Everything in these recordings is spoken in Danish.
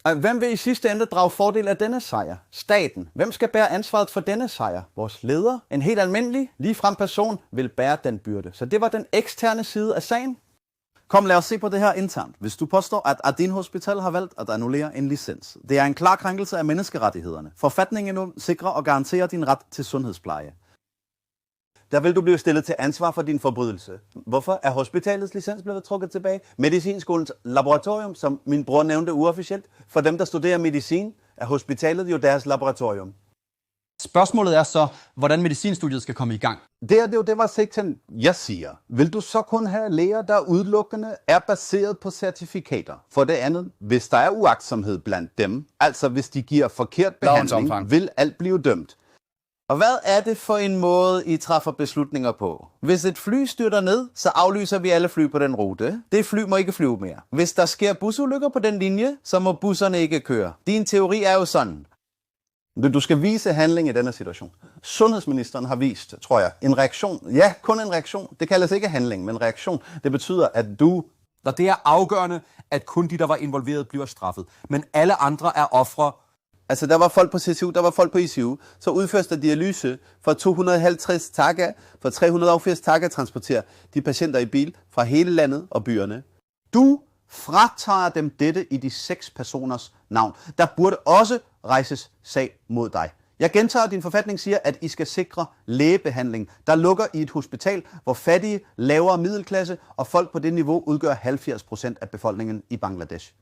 Og hvem vil i sidste ende drage fordel af denne sejr? Staten. Hvem skal bære ansvaret for denne sejr? Vores leder, en helt almindelig, ligefrem person, vil bære den byrde. Så det var den eksterne side af sagen. Kom, lad os se på det her internt. Hvis du påstår, at Adin Hospital har valgt at annullere en licens, det er en klar krænkelse af menneskerettighederne. Forfatningen sikrer og garanterer din ret til sundhedspleje. Der vil du blive stillet til ansvar for din forbrydelse. Hvorfor er hospitalets licens blevet trukket tilbage? Medicinskolens laboratorium, som min bror nævnte uofficielt, for dem, der studerer medicin, er hospitalet jo deres laboratorium. Spørgsmålet er så, hvordan medicinstudiet skal komme i gang. Det var sekten, jeg siger. Vil du så kun have læger, der udelukkende er baseret på certifikater? For det andet, hvis der er uagtsomhed blandt dem, altså hvis de giver forkert behandling, vil alt blive dømt. Og hvad er det for en måde, I træffer beslutninger på? Hvis et fly styrter ned, så aflyser vi alle fly på den rute. Det fly må ikke flyve mere. Hvis der sker busulykker på den linje, så må busserne ikke køre. Din teori er jo sådan. Du skal vise handling i denne situation. Sundhedsministeren har vist, tror jeg, en reaktion. Ja, kun en reaktion. Det kaldes ikke handling, men reaktion. Det betyder, at du... Og det er afgørende, at kun de, der var involveret, bliver straffet. Men alle andre er ofre. Altså, der var folk på CCU, der var folk på ICU. Så udføres der dialyse for 250 taka, for 380 taka transporterer de patienter i bil fra hele landet og byerne. Du fratager dem dette i de 6 personers navn. Der burde også rejses sag mod dig. Jeg gentager, at din forfatning siger, at I skal sikre lægebehandling, der lukker i et hospital, hvor fattige, lavere middelklasse og folk på det niveau udgør 70% af befolkningen i Bangladesh.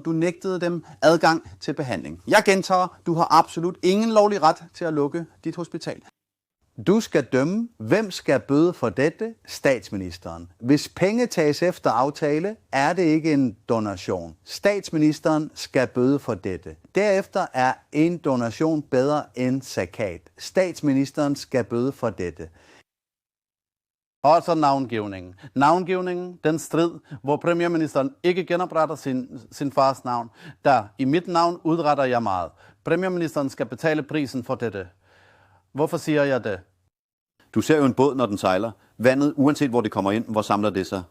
Du nægtede dem adgang til behandling. Jeg gentager, du har absolut ingen lovlig ret til at lukke dit hospital. Du skal dømme, hvem skal bøde for dette? Statsministeren. Hvis penge tages efter aftale, er det ikke en donation. Statsministeren skal bøde for dette. Derefter er en donation bedre end zakat. Statsministeren skal bøde for dette. Og så navngivningen. Navngivningen, den strid, hvor premierministeren ikke genopretter sin fars navn. Der i mit navn udretter jeg meget. Premierministeren skal betale prisen for dette. Hvorfor siger jeg det? Du ser jo en båd, når den sejler. Vandet, uanset hvor det kommer ind, hvor samler det sig?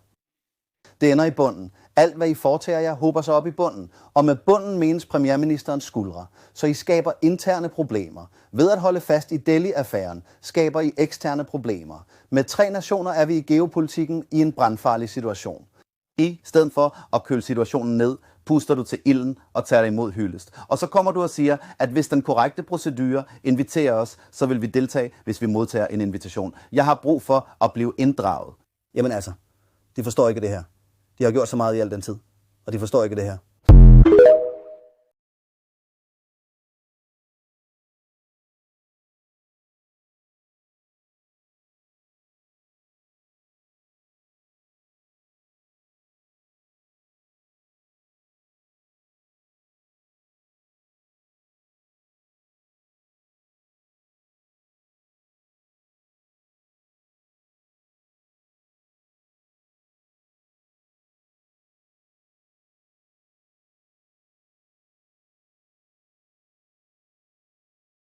Det ender i bunden. Alt, hvad I foretager jer, håber sig op i bunden. Og med bunden menes premierministerens skuldre. Så I skaber interne problemer. Ved at holde fast i Delhi-affæren, skaber I eksterne problemer. Med 3 nationer er vi i geopolitikken i en brandfarlig situation. I stedet for at køle situationen ned, puster du til ilden og tager dig imod hyldest. Og så kommer du og siger, at hvis den korrekte procedure inviterer os, så vil vi deltage, hvis vi modtager en invitation. Jeg har brug for at blive inddraget. Jamen altså, de forstår ikke det her. De har gjort så meget i al den tid, og de forstår ikke det her.